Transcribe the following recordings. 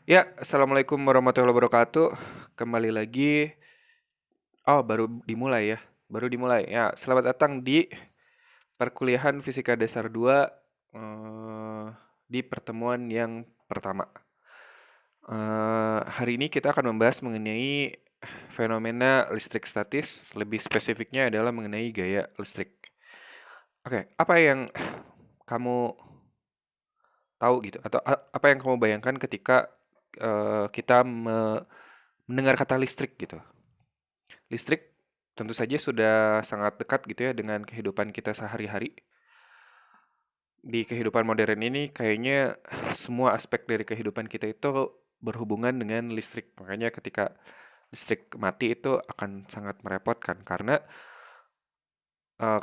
Ya, Assalamualaikum warahmatullahi wabarakatuh. Kembali lagi. Oh, baru dimulai ya. Baru dimulai. Ya, selamat datang di perkuliahan Fisika Dasar 2 di pertemuan yang pertama. Hari ini kita akan membahas mengenai fenomena listrik statis, lebih spesifiknya adalah mengenai gaya listrik. Oke, apa yang kamu tahu gitu atau apa yang kamu bayangkan ketika kita mendengar kata listrik gitu? Listrik tentu saja sudah sangat dekat gitu ya dengan kehidupan kita sehari-hari. Di kehidupan modern ini kayaknya semua aspek dari kehidupan kita itu berhubungan dengan listrik. Makanya ketika listrik mati itu akan sangat merepotkan karena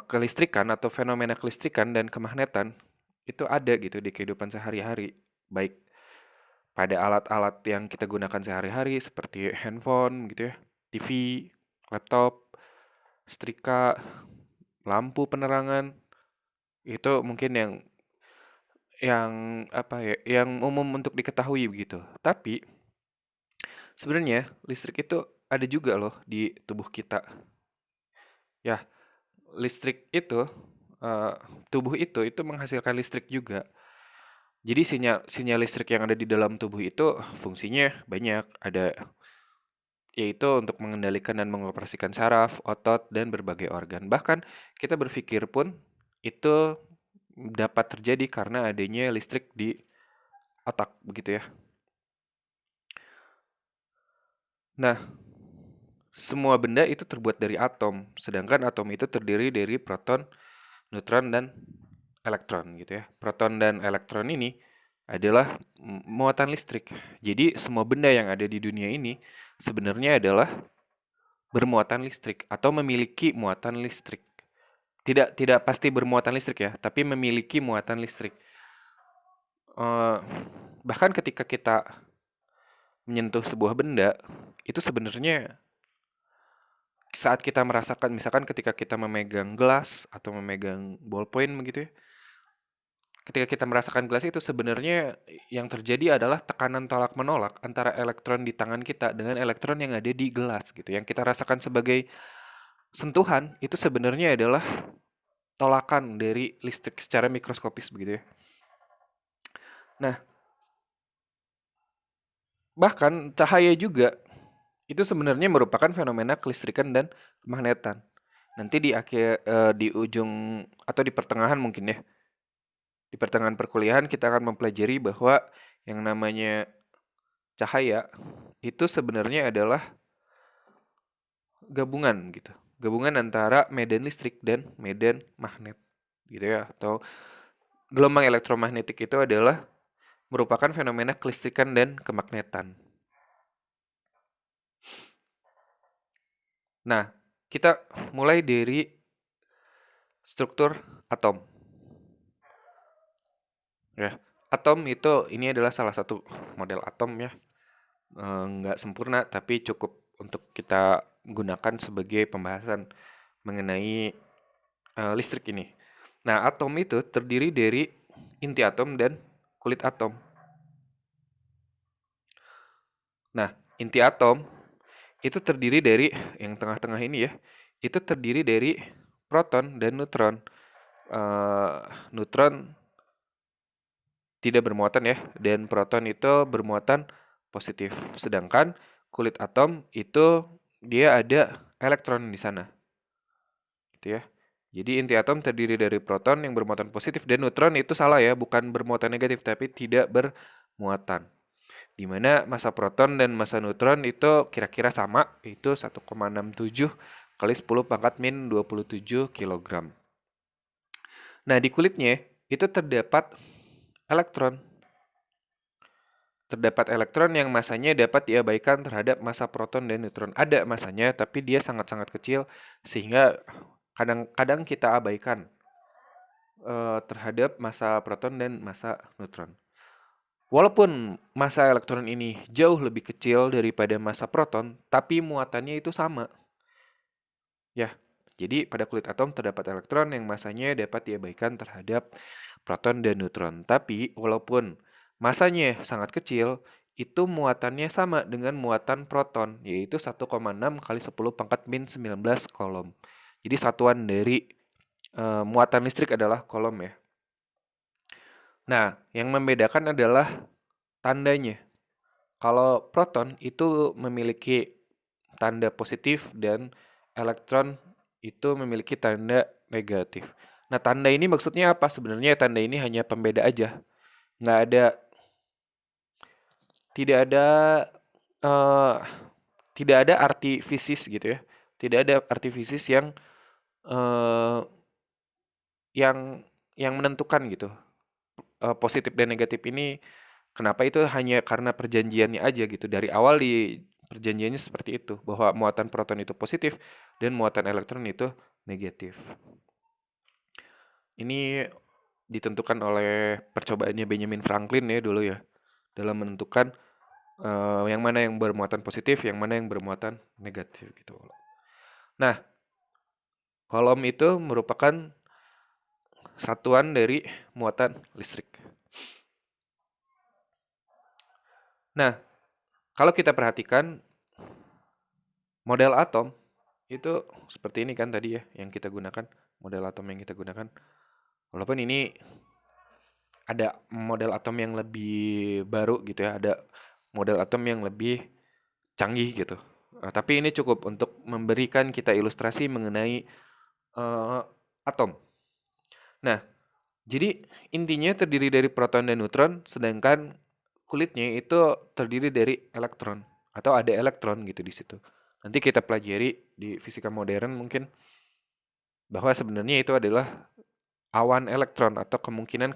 kelistrikan atau fenomena kelistrikan dan kemagnetan itu ada gitu di kehidupan sehari-hari. Baik pada alat-alat yang kita gunakan sehari-hari seperti handphone gitu ya, TV, laptop, setrika, lampu penerangan, itu mungkin yang apa ya, yang umum untuk diketahui begitu. Tapi sebenarnya listrik itu ada juga loh di tubuh kita. Ya, listrik itu eh, tubuh itu menghasilkan listrik juga. Jadi sinyal sinyal listrik yang ada di dalam tubuh itu fungsinya banyak. Ada yaitu untuk mengendalikan dan mengoperasikan saraf, otot, dan berbagai organ. Bahkan kita berpikir pun itu dapat terjadi karena adanya listrik di otak begitu ya. Nah, semua benda itu terbuat dari atom, sedangkan atom itu terdiri dari proton, neutron, dan elektron gitu ya. Proton dan elektron ini adalah muatan listrik. Jadi semua benda yang ada di dunia ini sebenarnya adalah bermuatan listrik atau memiliki muatan listrik. Tidak pasti bermuatan listrik ya, tapi memiliki muatan listrik. Eh, Bahkan ketika kita menyentuh sebuah benda, itu sebenarnya saat kita merasakan, misalkan ketika kita memegang gelas atau memegang ballpoint begitu ya, ketika kita merasakan gelas itu sebenarnya yang terjadi adalah tekanan tolak-menolak antara elektron di tangan kita dengan elektron yang ada di gelas gitu. Yang kita rasakan sebagai sentuhan itu sebenarnya adalah tolakan dari listrik secara mikroskopis begitu ya. Nah, bahkan cahaya juga itu sebenarnya merupakan fenomena kelistrikan dan kemagnetan. Nanti di ujung atau di pertengahan mungkin ya. Di pertengahan perkuliahan kita akan mempelajari bahwa yang namanya cahaya itu sebenarnya adalah gabungan gitu. Gabungan antara medan listrik dan medan magnet gitu ya. Atau gelombang elektromagnetik itu adalah merupakan fenomena kelistrikan dan kemagnetan. Nah, kita mulai dari struktur atom. Ya, atom itu ini adalah salah satu model atom ya. Nggak sempurna tapi cukup untuk kita gunakan sebagai pembahasan mengenai listrik ini. Nah, atom itu terdiri dari inti atom dan kulit atom. Nah, inti atom itu terdiri dari yang tengah-tengah ini ya. Itu terdiri dari proton dan neutron. Eh, Neutron tidak bermuatan ya, dan proton itu bermuatan positif. Sedangkan kulit atom itu dia ada elektron di sana, gitu ya. Jadi inti atom terdiri dari proton yang bermuatan positif dan neutron itu salah ya, bukan bermuatan negatif tapi tidak bermuatan. Di mana massa proton dan massa neutron itu kira-kira sama, itu 1,67 kali 10 pangkat min 27 kg. Nah, di kulitnya itu terdapat elektron. Terdapat elektron yang masanya dapat diabaikan terhadap massa proton dan neutron. Ada masanya, tapi dia sangat-sangat kecil sehingga kadang-kadang kita abaikan terhadap massa proton dan massa neutron. Walaupun massa elektron ini jauh lebih kecil daripada massa proton, tapi muatannya itu sama. Ya, jadi pada kulit atom terdapat elektron yang masanya dapat diabaikan terhadap proton dan neutron. Tapi walaupun masanya sangat kecil, itu muatannya sama dengan muatan proton, yaitu 1,6 kali 10 pangkat min 19 kolom. Jadi satuan dari muatan listrik adalah kolom ya. Nah, yang membedakan adalah tandanya. Kalau proton itu memiliki tanda positif dan elektron itu memiliki tanda negatif. Nah, tanda ini maksudnya apa? Sebenarnya tanda ini hanya pembeda aja. Nggak ada, tidak ada, eh, tidak ada arti fisis gitu ya. Tidak ada arti fisis eh, yang yang menentukan gitu. Positif dan negatif ini kenapa itu hanya karena perjanjiannya aja gitu. Dari awal di perjanjiannya seperti itu, bahwa muatan proton itu positif dan muatan elektron itu negatif. Ini ditentukan oleh percobaannya Benjamin Franklin ya dulu ya, dalam menentukan yang mana yang bermuatan positif, yang mana yang bermuatan negatif gitu. Nah, kolom itu merupakan satuan dari muatan listrik. Nah, kalau kita perhatikan model atom itu seperti ini kan tadi ya yang kita gunakan, model atom yang kita gunakan. Walaupun ini ada model atom yang lebih baru gitu ya, ada model atom yang lebih canggih gitu. Tapi ini cukup untuk memberikan kita ilustrasi mengenai atom. Nah, jadi intinya terdiri dari proton dan neutron, sedangkan kulitnya itu terdiri dari elektron atau ada elektron gitu di situ. Nanti kita pelajari di fisika modern mungkin bahwa sebenarnya itu adalah awan elektron atau kemungkinan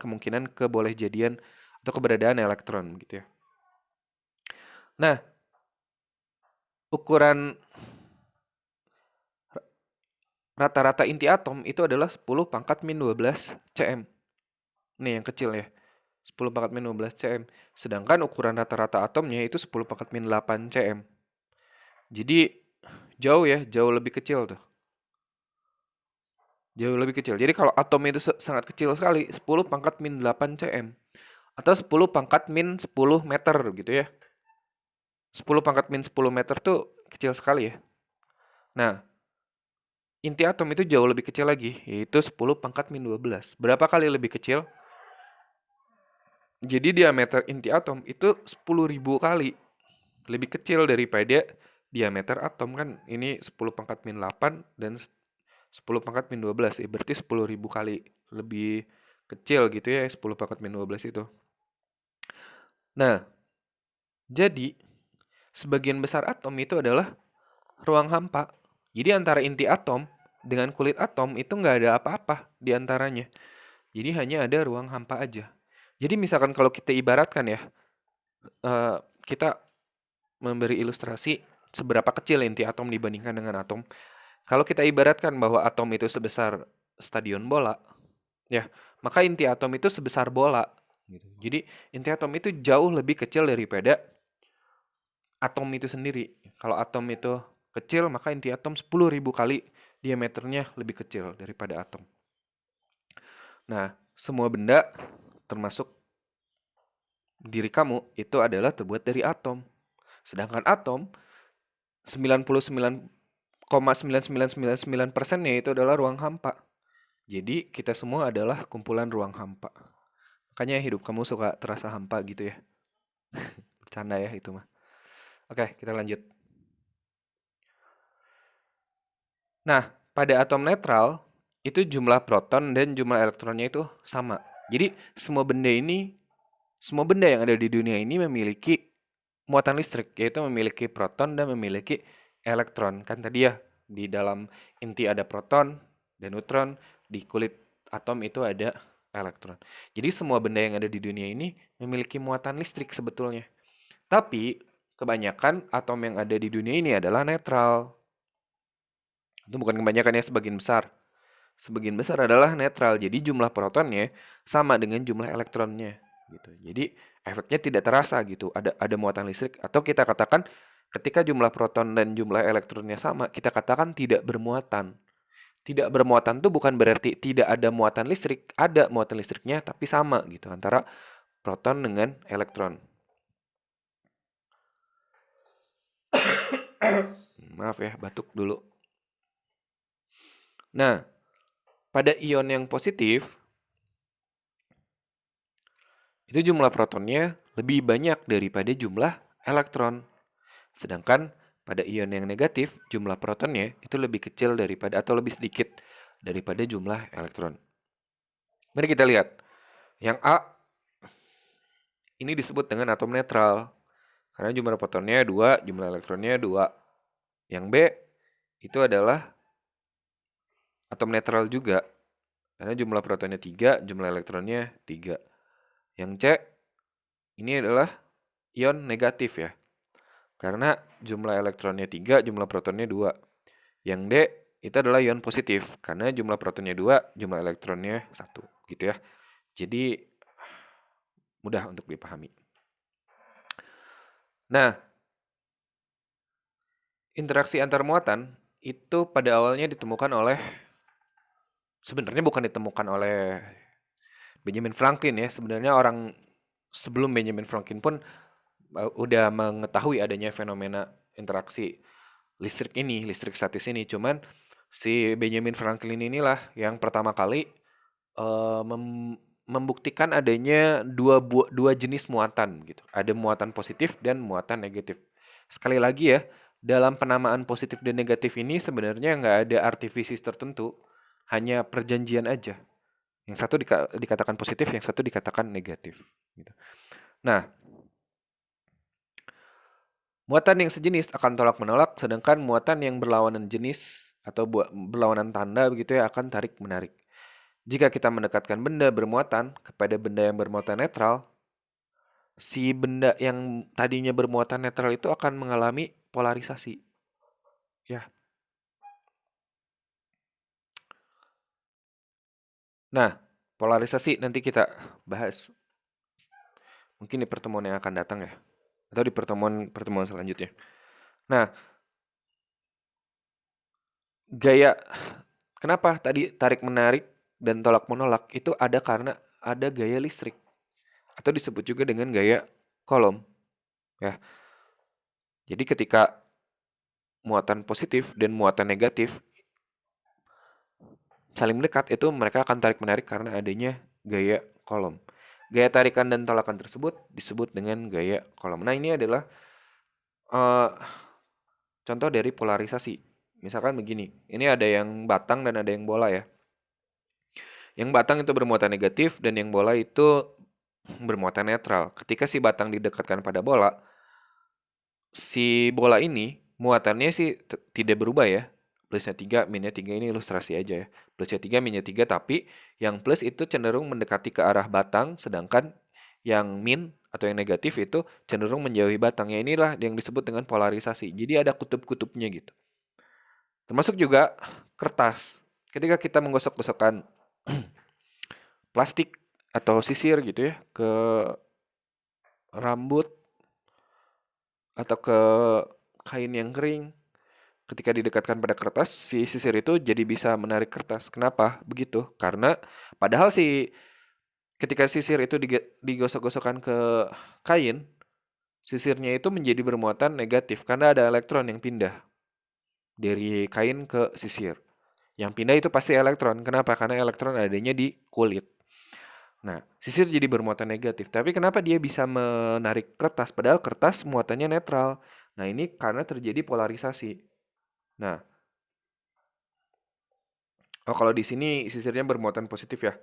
kebolehjadian atau keberadaan elektron gitu ya. Nah, ukuran rata-rata inti atom itu adalah 10 pangkat min 12 cm. Nih yang kecil ya. 10 pangkat min 12 cm. Sedangkan ukuran rata-rata atomnya itu 10 pangkat min 8 cm. Jadi jauh ya, jauh lebih kecil tuh. Jauh lebih kecil. Jadi kalau atom itu sangat kecil sekali, 10 pangkat min 8 cm. Atau 10 pangkat min 10 meter gitu ya. 10 pangkat min 10 meter tuh kecil sekali ya. Nah, inti atom itu jauh lebih kecil lagi, yaitu 10 pangkat min 12. Berapa kali lebih kecil? Jadi diameter inti atom itu 10.000 kali lebih kecil daripada diameter atom kan. Ini 10 pangkat min 8 dan 10 pangkat min 12. Berarti 10.000 kali lebih kecil gitu ya 10 pangkat min 12 itu. Nah, jadi sebagian besar atom itu adalah ruang hampa. Jadi antara inti atom dengan kulit atom itu nggak ada apa-apa di antaranya. Jadi hanya ada ruang hampa aja. Jadi misalkan kalau kita ibaratkan ya, kita memberi ilustrasi seberapa kecil inti atom dibandingkan dengan atom. Kalau kita ibaratkan bahwa atom itu sebesar stadion bola, ya, maka inti atom itu sebesar bola. Gitu. Jadi inti atom itu jauh lebih kecil daripada atom itu sendiri. Kalau atom itu kecil, maka inti atom 10.000 kali diameternya lebih kecil daripada atom. Nah, semua benda termasuk diri kamu itu adalah terbuat dari atom. Sedangkan atom 99,9999%-nya itu adalah ruang hampa. Jadi kita semua adalah kumpulan ruang hampa. Makanya hidup kamu suka terasa hampa gitu ya. Bercanda ya itu mah. Oke, kita lanjut. Nah, pada atom netral itu jumlah proton dan jumlah elektronnya itu sama. Jadi semua benda yang ada di dunia ini memiliki muatan listrik, yaitu memiliki proton dan memiliki elektron. Kan tadi ya, di dalam inti ada proton dan neutron, di kulit atom itu ada elektron. Jadi semua benda yang ada di dunia ini memiliki muatan listrik sebetulnya. Tapi kebanyakan atom yang ada di dunia ini adalah netral. Itu bukan kebanyakan ya, sebagian besar. Sebagian besar adalah netral. Jadi jumlah protonnya sama dengan jumlah elektronnya gitu. Jadi efeknya tidak terasa gitu. Ada muatan listrik atau kita katakan ketika jumlah proton dan jumlah elektronnya sama, kita katakan tidak bermuatan. Tidak bermuatan itu bukan berarti tidak ada muatan listrik, ada muatan listriknya tapi sama gitu antara proton dengan elektron. Maaf ya, batuk dulu. Nah, pada ion yang positif, itu jumlah protonnya lebih banyak daripada jumlah elektron. Sedangkan pada ion yang negatif, jumlah protonnya itu lebih kecil daripada atau lebih sedikit daripada jumlah elektron. Mari kita lihat. Yang A ini disebut dengan atom netral. Karena jumlah protonnya 2, jumlah elektronnya 2. Yang B itu adalah atom netral juga. Karena jumlah protonnya 3, jumlah elektronnya 3. Yang C ini adalah ion negatif ya. Karena jumlah elektronnya 3, jumlah protonnya 2. Yang D itu adalah ion positif. Karena jumlah protonnya 2, jumlah elektronnya 1. Gitu ya. Jadi mudah untuk dipahami. Nah, interaksi antar muatan itu pada awalnya ditemukan oleh, sebenarnya bukan ditemukan oleh Benjamin Franklin ya. Sebenarnya orang sebelum Benjamin Franklin pun udah mengetahui adanya fenomena interaksi listrik ini, listrik statis ini. Cuman si Benjamin Franklin inilah yang pertama kali membuktikan adanya dua jenis muatan gitu. Ada muatan positif dan muatan negatif. Sekali lagi ya, dalam penamaan positif dan negatif ini sebenarnya nggak ada artifisis tertentu, hanya perjanjian aja. Yang satu dikatakan positif, yang satu dikatakan negatif. Gitu. Nah, muatan yang sejenis akan tolak-menolak, sedangkan muatan yang berlawanan jenis atau berlawanan tanda begitu ya akan tarik-menarik. Jika kita mendekatkan benda bermuatan kepada benda yang bermuatan netral, si benda yang tadinya bermuatan netral itu akan mengalami polarisasi. Ya. Nah, polarisasi nanti kita bahas mungkin di pertemuan yang akan datang ya, atau di pertemuan selanjutnya. Nah, gaya kenapa tadi tarik menarik dan tolak menolak itu ada karena ada gaya listrik atau disebut juga dengan gaya Coulomb ya. Jadi ketika muatan positif dan muatan negatif saling mendekat itu mereka akan tarik menarik karena adanya gaya Coulomb. Gaya tarikan dan tolakan tersebut disebut dengan gaya Coulomb. Nah, ini adalah uh, contoh dari polarisasi. Misalkan begini, ini ada yang batang dan ada yang bola ya. Yang batang itu bermuatan negatif dan yang bola itu bermuatan netral. Ketika si batang didekatkan pada bola, si bola ini muatannya sih tidak berubah ya. Plusnya 3, minusnya 3 ini ilustrasi aja ya. Plusnya 3, minusnya 3, tapi yang plus itu cenderung mendekati ke arah batang, sedangkan yang min atau yang negatif itu cenderung menjauhi batang. Ya inilah yang disebut dengan polarisasi. Jadi ada kutub-kutubnya gitu. Termasuk juga kertas. Ketika kita menggosok-gosokkan plastik atau sisir gitu ya ke rambut atau ke kain yang kering, ketika didekatkan pada kertas, si sisir itu jadi bisa menarik kertas. Kenapa? Begitu. Karena padahal si ketika sisir itu digosok-gosokkan ke kain, sisirnya itu menjadi bermuatan negatif karena ada elektron yang pindah dari kain ke sisir. Yang pindah itu pasti elektron. Kenapa? Karena elektron adanya di kulit. Nah, sisir jadi bermuatan negatif. Tapi kenapa dia bisa menarik kertas? Padahal kertas muatannya netral. Nah, ini karena terjadi polarisasi. Nah, oh kalau di sini sisirnya bermuatan positif ya.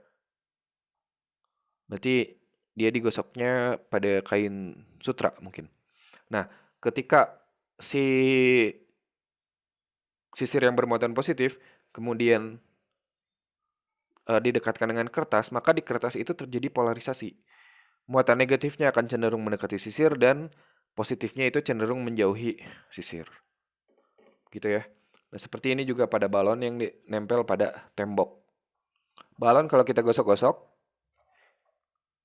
Berarti dia digosoknya pada kain sutra mungkin. Nah, ketika si sisir yang bermuatan positif kemudian didekatkan dengan kertas, maka di kertas itu terjadi polarisasi. Muatan negatifnya akan cenderung mendekati sisir dan positifnya itu cenderung menjauhi sisir. Gitu ya. Nah, seperti ini juga pada balon yang nempel pada tembok. Balon kalau kita gosok-gosok,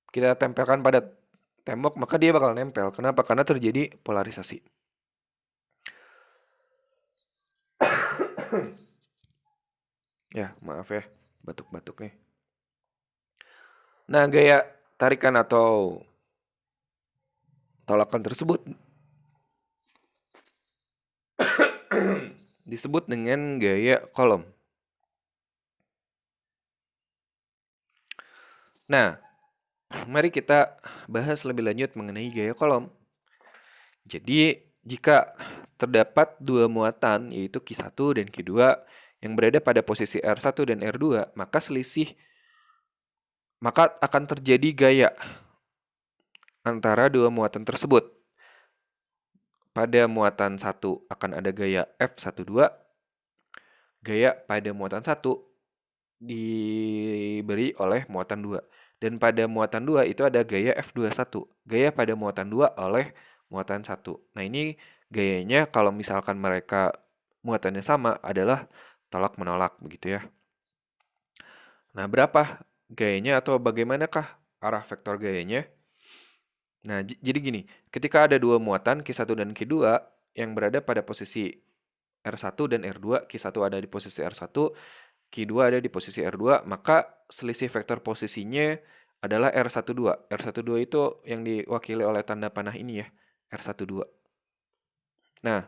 kita tempelkan pada tembok, maka dia bakal nempel. Kenapa? Karena terjadi polarisasi. Ya, maaf ya, batuk-batuk nih. Nah, gaya tarikan atau tolakan tersebut disebut dengan gaya kolom. Nah, mari kita bahas lebih lanjut mengenai gaya kolom. Jadi, jika terdapat dua muatan, yaitu Q1 dan Q2, yang berada pada posisi R1 dan R2, maka akan terjadi gaya antara dua muatan tersebut. Pada muatan 1 akan ada gaya F12, gaya pada muatan 1 diberi oleh muatan 2. Dan pada muatan 2 itu ada gaya F21, gaya pada muatan 2 oleh muatan 1. Nah, ini gayanya kalau misalkan mereka muatannya sama adalah tolak-menolak begitu ya. Nah, berapa gayanya atau bagaimanakah arah vektor gayanya? Nah, jadi gini, ketika ada dua muatan Q1 dan Q2 yang berada pada posisi R1 dan R2, Q1 ada di posisi R1, Q2 ada di posisi R2, maka selisih vektor posisinya adalah R12. R12 itu yang diwakili oleh tanda panah ini ya, R12. Nah,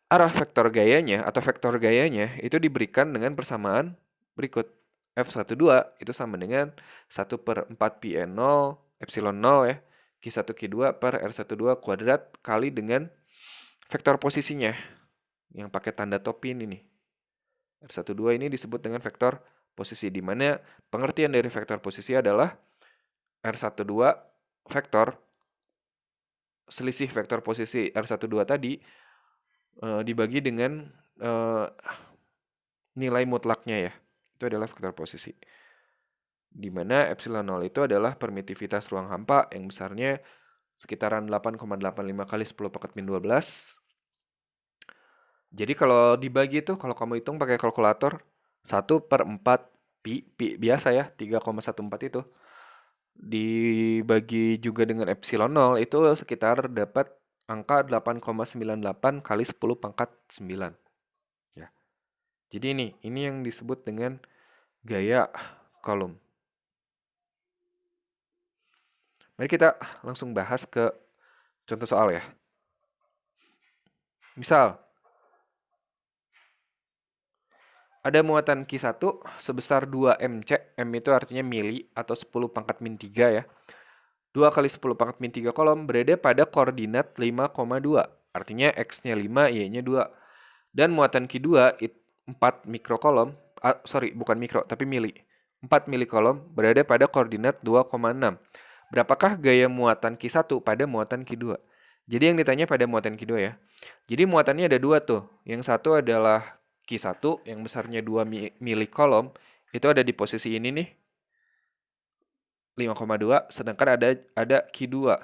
arah vektor gayanya atau vektor gayanya itu diberikan dengan persamaan berikut. F12 itu sama dengan 1/4 pi n0 epsilon 0 ya, Q1 Q2 per R12 kuadrat kali dengan vektor posisinya yang pakai tanda topi ini nih. R12 ini disebut dengan vektor posisi, di mana pengertian dari vektor posisi adalah R12 vektor selisih vektor posisi R12 tadi dibagi dengan nilai mutlaknya ya. Itu adalah vektor posisi. Di mana epsilon 0 itu adalah permitivitas ruang hampa yang besarnya sekitaran 8,85 kali 10 pangkat min 12. Jadi kalau dibagi itu, kalau kamu hitung pakai kalkulator, 1/4 pi biasa ya, 3,14 itu. Dibagi juga dengan epsilon 0 itu sekitar dapat angka 8,98 kali 10 pangkat 9. Ya. Jadi ini yang disebut dengan gaya kolom. Mari kita langsung bahas ke contoh soal ya. Misal, ada muatan Q1 sebesar 2 mc, m itu artinya mili atau 10 pangkat min 3 ya. 2 kali 10 pangkat min 3 kolom berada pada koordinat 5,2. Artinya X-nya 5, Y-nya 2. Dan muatan Q2 4 mikrokolom, bukan mikro, tapi mili. 4 mili kolom berada pada koordinat 2,6. Berapakah gaya muatan Q1 pada muatan Q2? Jadi yang ditanya pada muatan Q2 ya. Jadi muatannya ada dua tuh. Yang satu adalah Q1 yang besarnya 2 mili kolom. Itu ada di posisi ini nih. 5,2. Sedangkan ada Q2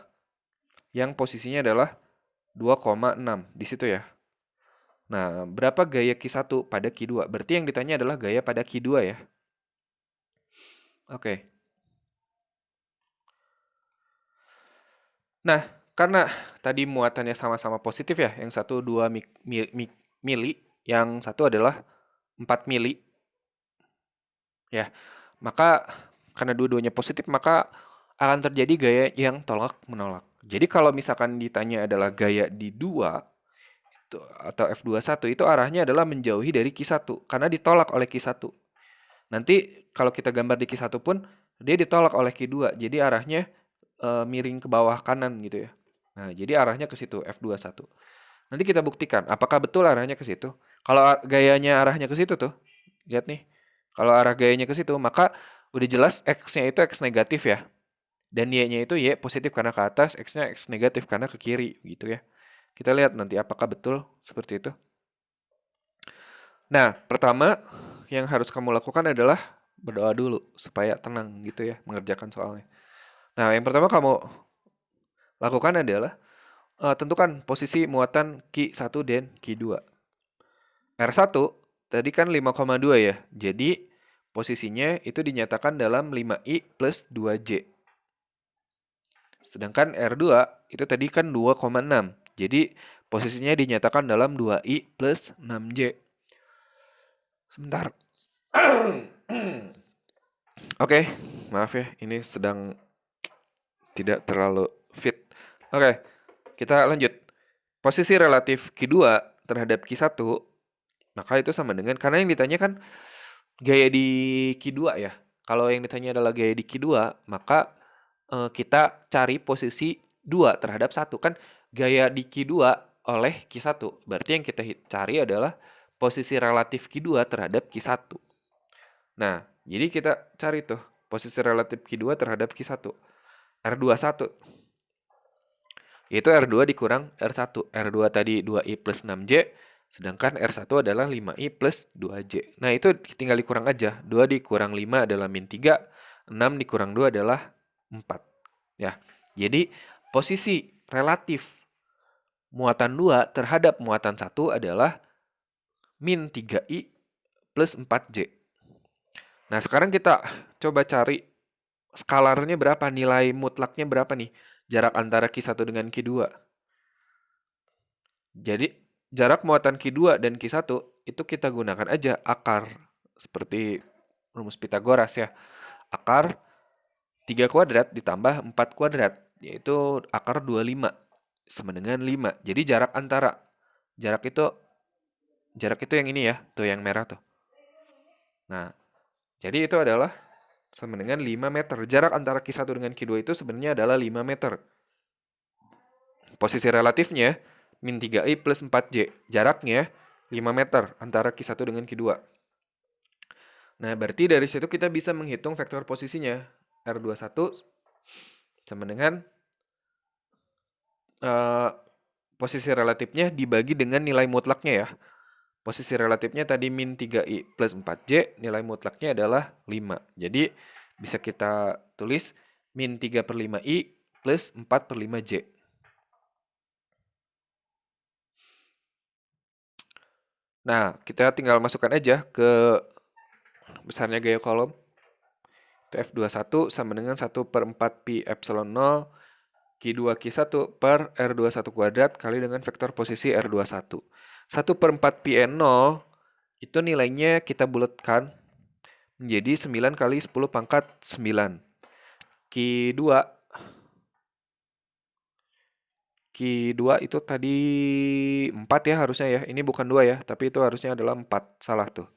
yang posisinya adalah 2,6. Di situ ya. Nah, berapa gaya Q1 pada Q2? Berarti yang ditanya adalah gaya pada Q2 ya. Oke. Nah, karena tadi muatannya sama-sama positif ya, yang satu 2 mili, yang satu adalah 4 mili. Ya, maka karena dua-duanya positif, maka akan terjadi gaya yang tolak-menolak. Jadi kalau misalkan ditanya adalah gaya di 2, atau F21, itu arahnya adalah menjauhi dari Q1, karena ditolak oleh Q1. Nanti kalau kita gambar di Q1 pun, dia ditolak oleh Q2, jadi arahnya miring ke bawah kanan gitu ya. Nah, jadi arahnya ke situ, F21. Nanti kita buktikan, apakah betul arahnya ke situ. Kalau gayanya arahnya ke situ tuh, lihat nih. Kalau arah gayanya ke situ, maka udah jelas X-nya itu X negatif ya. Dan Y-nya itu Y positif karena ke atas, X-nya X negatif karena ke kiri gitu ya. Kita lihat nanti apakah betul seperti itu. Nah, pertama yang harus kamu lakukan adalah berdoa dulu supaya tenang gitu ya mengerjakan soalnya. Nah, yang pertama kamu lakukan adalah tentukan posisi muatan Q1 dan Q2. R1 tadi kan 5,2 ya. Jadi posisinya itu dinyatakan dalam 5I plus 2J. Sedangkan R2 itu tadi kan 2,6. Jadi posisinya dinyatakan dalam 2I plus 6J. Sebentar. Oke, maaf ya, ini sedang tidak terlalu fit. Oke, Kita lanjut. Posisi relatif Q2 terhadap Q1, maka itu sama dengan, karena yang ditanya kan gaya di Q2 ya. Kalau yang ditanya adalah gaya di Q2, maka kita cari posisi 2 terhadap 1. Kan gaya di Q2 oleh Q1. Berarti yang kita cari adalah posisi relatif Q2 terhadap Q1. Nah, jadi kita cari tuh posisi relatif Q2 terhadap Q1. R21. Yaitu R2 dikurang R1. R2 tadi 2I plus 6J, sedangkan R1 adalah 5I plus 2J. Nah, itu tinggal dikurang aja. 2 dikurang 5 adalah min 3, 6 dikurang 2 adalah 4. Ya, jadi posisi relatif muatan 2 terhadap muatan 1 adalah min 3I plus 4J. Nah, sekarang kita coba cari skalarnya berapa, nilai mutlaknya berapa nih, jarak antara Q1 dengan Q2. Jadi, jarak muatan Q2 dan Q1 itu kita gunakan aja akar, seperti rumus Pitagoras ya. Akar 3 kuadrat ditambah 4 kuadrat, yaitu akar 25, sama dengan 5. Jadi jarak itu yang ini ya, tuh yang merah tuh. Nah, jadi itu adalah sama dengan 5 meter. Jarak antara Q1 dengan Q2 itu sebenarnya adalah 5 meter. Posisi relatifnya min 3i plus 4j. Jaraknya 5 meter antara Q1 dengan Q2. Nah, berarti dari situ kita bisa menghitung vektor posisinya. R21 sama dengan posisi relatifnya dibagi dengan nilai mutlaknya ya. Posisi relatifnya tadi min 3i plus 4j, nilai mutlaknya adalah 5. Jadi bisa kita tulis min 3 per 5i plus 4 per 5j. Nah, kita tinggal masukkan aja ke besarnya gaya kolom. F21 sama dengan 1 per 4 pi epsilon 0 Q2 Q1 per R21 kuadrat kali dengan vektor posisi R21. 1 per 4 pi N0 itu nilainya kita bulatkan menjadi 9 kali 10 pangkat 9. Q2 itu tadi 4 ya harusnya ya. Ini bukan 2 ya, tapi itu harusnya adalah 4. Salah tuh.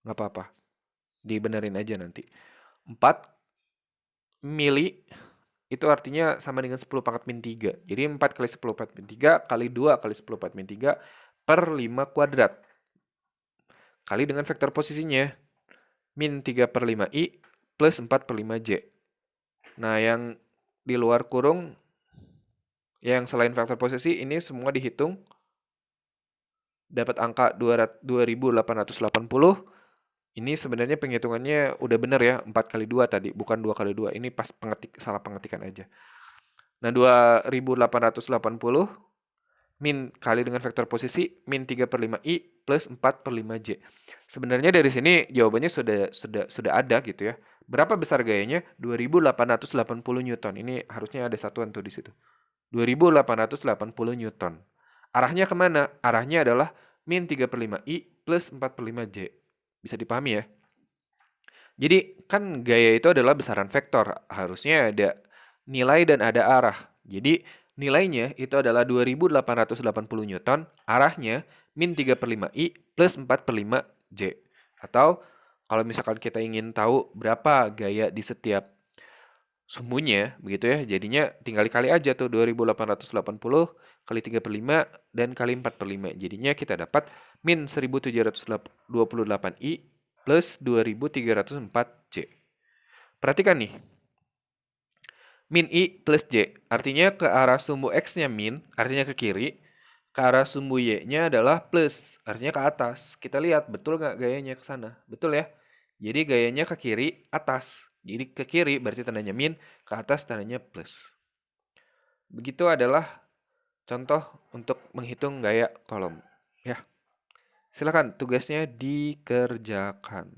Nggak apa-apa. Dibenerin aja nanti. 4 mili itu artinya sama dengan 10 pangkat min 3. Jadi 4 kali 10 pangkat min 3 kali 2 kali 10 pangkat min 3 per 5 kuadrat. Kali dengan vektor posisinya. Min 3 per 5i plus 4 per 5j. Nah, yang di luar kurung, yang selain vektor posisi, ini semua dihitung. Dapat angka 2880. Ini sebenarnya penghitungannya udah benar ya, 4 kali 2 tadi, bukan 2 kali 2. Ini pas salah pengetikan aja. Nah, 2880 min kali dengan vektor posisi min 3 per 5i plus 4 per 5j. Sebenarnya dari sini jawabannya sudah ada gitu ya. Berapa besar gayanya? 2880 Newton. Ini harusnya ada satuan tuh di situ. 2880 Newton. Arahnya kemana? Arahnya adalah min 3 per 5i plus 4 per 5j. Bisa dipahami ya? Jadi kan gaya itu adalah besaran vektor. Harusnya ada nilai dan ada arah. Jadi nilainya itu adalah 2880 Newton, arahnya min 3 per 5i plus 4 per 5j. Atau kalau misalkan kita ingin tahu berapa gaya di setiap sumbunya, begitu ya, jadinya tinggal dikali aja tuh 2880 kali 3 per 5 dan kali 4 per 5. Jadinya kita dapat min 1728i plus 2304j. Perhatikan nih, min I plus J. Artinya ke arah sumbu X-nya min, artinya ke kiri. Ke arah sumbu Y-nya adalah plus, artinya ke atas. Kita lihat, betul nggak gayanya ke sana? Betul ya? Jadi gayanya ke kiri, atas. Jadi ke kiri berarti tandanya min, ke atas tandanya plus. Begitu adalah contoh untuk menghitung gaya kolom. Ya, silakan tugasnya dikerjakan.